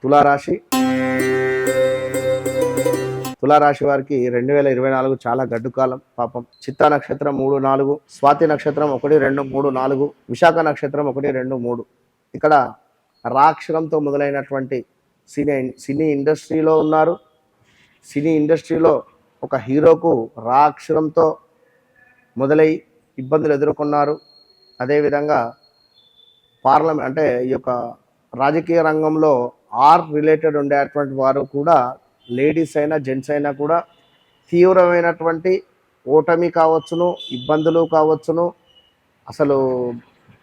తులారాశి తులారాశి వారికి 2024 చాలా గడ్డు కాలం. పాపం చిత్తా నక్షత్రం 3, 4, స్వాతి నక్షత్రం 1, 2, 3, 4, విశాఖ నక్షత్రం 1, 2, 3. ఇక్కడ రాక్షరంతో మొదలైనటువంటి సినీ ఇండస్ట్రీలో ఉన్నారు. సినీ ఇండస్ట్రీలో ఒక హీరోకు రాక్షరంతో మొదలై ఇబ్బందులు ఎదుర్కొన్నారు. అదేవిధంగా పార్లమెంట్ అంటే ఈ యొక్క రాజకీయ రంగంలో రిలేటెడ్ ఉండేటువంటి వారు కూడా, లేడీస్ అయినా జెంట్స్ అయినా కూడా తీవ్రమైనటువంటి ఓటమి కావచ్చును, ఇబ్బందులు కావచ్చును. అసలు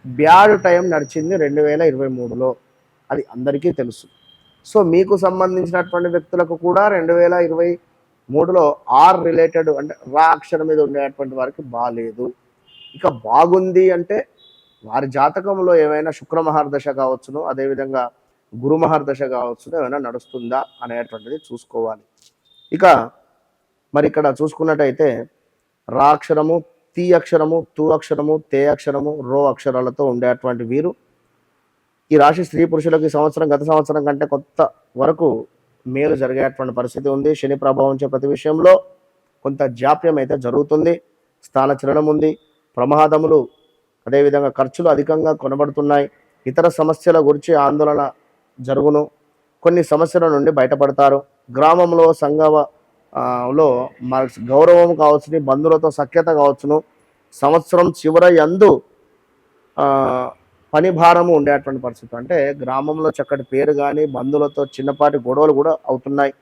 బ్యాడ్ టైం నడిచింది 2023లో, అది అందరికీ తెలుసు. సో మీకు సంబంధించినటువంటి వ్యక్తులకు కూడా 2023లో రిలేటెడ్ అంటే రా అక్షరం మీద ఉండేటువంటి వారికి బాగాలేదు. ఇక బాగుంది అంటే వారి జాతకంలో ఏమైనా శుక్ర మహర్దశ కావచ్చును, అదేవిధంగా గురు మహర్దశ కావచ్చును, ఏమైనా నడుస్తుందా అనేటువంటిది చూసుకోవాలి. ఇక మరి ఇక్కడ చూసుకున్నట్టయితే రా అక్షరము, తి అక్షరము, తు అక్షరము, తే అక్షరము, రో అక్షరాలతో ఉండేటువంటి వీరు ఈ రాశి స్త్రీ పురుషులకు ఈ సంవత్సరం గత సంవత్సరం కంటే కొత్త వరకు మేలు జరిగేటువంటి పరిస్థితి ఉంది. శని ప్రభావించే ప్రతి విషయంలో కొంత జాప్యం అయితే జరుగుతుంది. స్థాన చలనం ఉంది. ప్రమాదములు, అదేవిధంగా ఖర్చులు అధికంగా కొనబడుతున్నాయి. ఇతర సమస్యల గురించి ఆందోళన జరుగును. కొన్ని సమస్యల నుండి బయటపడతారు. గ్రామంలో సంఘంలో గౌరవం కావచ్చును, బంధువులతో సఖ్యత కావచ్చును. సంవత్సరం చివర యందు పని భారము ఉండేటువంటి పరిస్థితి. అంటే గ్రామంలో చక్కటి పేరు కానీ, బంధువులతో చిన్నపాటి గొడవలు కూడా అవుతున్నాయి.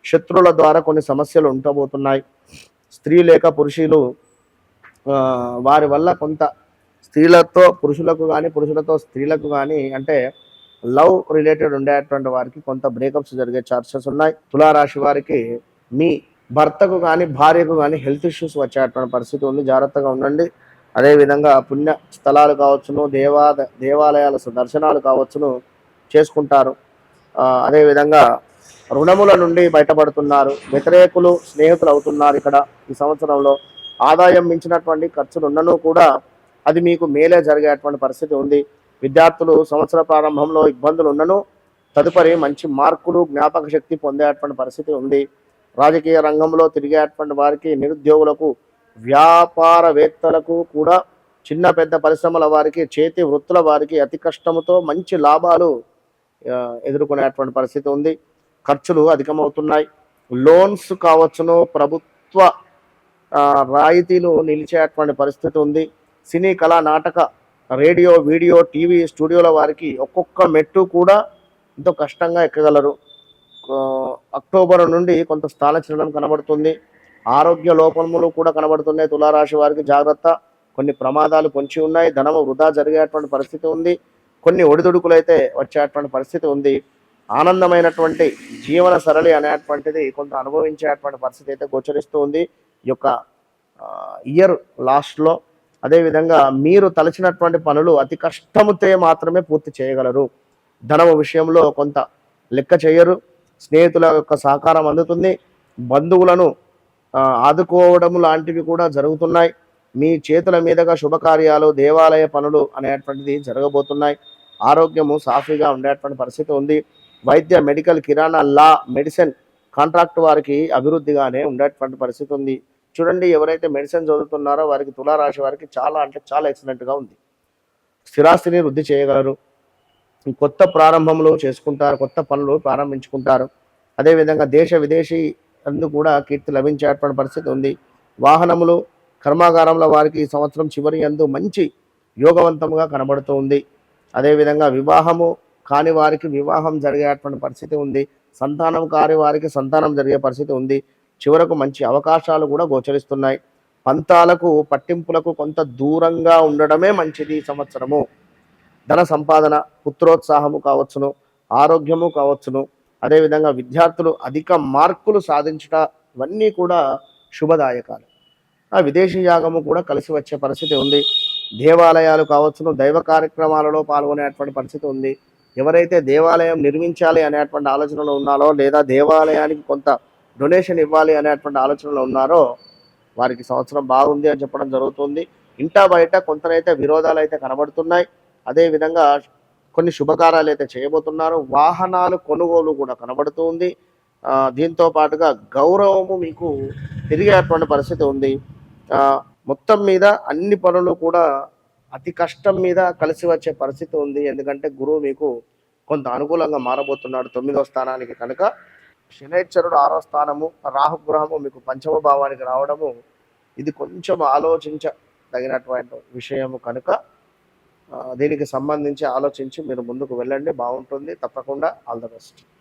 శత్రువుల ద్వారా కొన్ని సమస్యలు ఉండబోతున్నాయి. స్త్రీ లేక పురుషులు వారి వల్ల కొంత స్త్రీలతో పురుషులకు కానీ, పురుషులతో స్త్రీలకు కానీ, అంటే లవ్ రిలేటెడ్ ఉండేటువంటి వారికి కొంత బ్రేకప్స్ జరిగే ఛాన్సెస్ ఉన్నాయి. తులారాశి వారికి మీ భర్తకు కానీ, భార్యకు కానీ హెల్త్ ఇష్యూస్ వచ్చేటువంటి పరిస్థితి ఉంది. జాగ్రత్తగా ఉండండి. అదేవిధంగా పుణ్య స్థలాలు కావచ్చును, దేవాలయాల దర్శనాలు కావచ్చును చేసుకుంటారు. అదేవిధంగా రుణముల నుండి బయటపడుతున్నారు. వ్యతిరేకులు స్నేహితులు అవుతున్నారు. ఇక్కడ ఈ సంవత్సరంలో ఆదాయం మించినటువంటి ఖర్చులు ఉన్నను కూడా అది మీకు మేలే జరిగేటువంటి పరిస్థితి ఉంది. విద్యార్థులు సంవత్సర ప్రారంభంలో ఇబ్బందులు ఉన్నను తదుపరి మంచి మార్కులు, జ్ఞాపక శక్తి పొందేటువంటి పరిస్థితి ఉంది. రాజకీయ రంగంలో తిరిగేటువంటి వారికి, నిరుద్యోగులకు, వ్యాపారవేత్తలకు కూడా, చిన్న పెద్ద పరిశ్రమల వారికి, చేతి వృత్తుల వారికి అతి కష్టముతో మంచి లాభాలు ఎదుర్కొనేటువంటి పరిస్థితి ఉంది. ఖర్చులు అధికమవుతున్నాయి. లోన్స్ కావచ్చును, ప్రభుత్వ రాయితీలు నిలిచేటువంటి పరిస్థితి ఉంది. సినీ, కళా, నాటక, రేడియో, వీడియో, టీవీ స్టూడియోల వారికి ఒక్కొక్క మెట్టు కూడా ఎంతో కష్టంగా ఎక్కగలరు. అక్టోబర్ నుండి కొంత స్థాన చలనం కనబడుతుంది. ఆరోగ్య లోపములు కూడా కనబడుతున్నాయి. తులారాశి వారికి జాగ్రత్త. కొన్ని ప్రమాదాలు పొంచి ఉన్నాయి. ధనము వృధా జరిగేటువంటి పరిస్థితి ఉంది. కొన్ని ఒడిదుడుకులు అయితే వచ్చేటువంటి పరిస్థితి ఉంది. ఆనందమైనటువంటి జీవన సరళి అనేటువంటిది కొంత అనుభవించేటువంటి పరిస్థితి అయితే గోచరిస్తూ ఉంది ఈ యొక్క ఇయర్ లాస్ట్లో. అదేవిధంగా మీరు తలచినటువంటి పనులు అతి కష్టముతో మాత్రమే పూర్తి చేయగలరు. ధనము విషయంలో కొంత లెక్క చేయరు. స్నేహితుల యొక్క సహకారం అందుతుంది. బంధువులను ఆదుకోవడం లాంటివి కూడా జరుగుతున్నాయి. మీ చేతుల మీదుగా శుభకార్యాలు, దేవాలయ పనులు అనేటువంటిది జరగబోతున్నాయి. ఆరోగ్యము సాఫీగా ఉండేటువంటి పరిస్థితి ఉంది. వైద్య, మెడికల్, కిరాణా, లా, మెడిసిన్, కాంట్రాక్ట్ వారికి అభివృద్ధిగానే ఉండేటువంటి పరిస్థితి ఉంది. చూడండి, ఎవరైతే మెడిసిన్ చదువుతున్నారో వారికి, తులారాశి వారికి చాలా అంటే చాలా ఎక్సలెంట్గా ఉంది. స్థిరాస్తిని వృద్ధి చేయగలరు. కొత్త ప్రారంభములు చేసుకుంటారు. కొత్త పనులు ప్రారంభించుకుంటారు. అదేవిధంగా దేశ విదేశీ అందు కూడా కీర్తి లభించేటువంటి పరిస్థితి ఉంది. వాహనములు, కర్మాగారంలో వారికి ఈ సంవత్సరం చివరి యందు మంచి యోగవంతముగా కనబడుతూ ఉంది. అదేవిధంగా వివాహము కాని వారికి వివాహం జరిగేటువంటి పరిస్థితి ఉంది. సంతానం కాని వారికి సంతానం జరిగే పరిస్థితి ఉంది. చివరకు మంచి అవకాశాలు కూడా గోచరిస్తున్నాయి. పంతాలకు, పట్టింపులకు కొంత దూరంగా ఉండడమే మంచిది ఈ సంవత్సరము. ధన సంపాదన, పుత్రోత్సాహము కావచ్చును, ఆరోగ్యము కావచ్చును. అదేవిధంగా విద్యార్థులు అధిక మార్కులు సాధించట, ఇవన్నీ కూడా శుభదాయకాలు. విదేశీ యాగము కూడా కలిసి వచ్చే పరిస్థితి ఉంది. దేవాలయాలు కావచ్చును, దైవ కార్యక్రమాలలో పాల్గొనేటువంటి పరిస్థితి ఉంది. ఎవరైతే దేవాలయం నిర్మించాలి అనేటువంటి ఆలోచనలో ఉన్నారో, లేదా దేవాలయానికి కొంత డొనేషన్ ఇవ్వాలి అనేటువంటి ఆలోచనలో ఉన్నారో వారికి సంవత్సరం బాగుంది అని చెప్పడం జరుగుతుంది. ఇంటా బయట కొంతనైతే విరోధాలు అయితే కనబడుతున్నాయి. అదేవిధంగా కొన్ని శుభకార్యాలు అయితే చేయబోతున్నారు. వాహనాలు కొనుగోలు కూడా కనబడుతుంది. దీంతో పాటుగా గౌరవము మీకు పెరిగేటువంటి పరిస్థితి ఉంది. మొత్తం మీద అన్ని పనులు కూడా అతి కష్టం మీద కలిసి వచ్చే పరిస్థితి ఉంది. ఎందుకంటే గురువు మీకు కొంత అనుకూలంగా మారబోతున్నాడు 9వ స్థానానికి కనుక. శనైశ్వరుడు 6వ స్థానము, రాహుగ్రహము మీకు పంచమ భావానికి రావడము ఇది కొంచెం ఆలోచించదగినటువంటి విషయము కనుక దీనికి సంబంధించి ఆలోచించి మీరు ముందుకు వెళ్ళండి, బాగుంటుంది తప్పకుండా. All the best.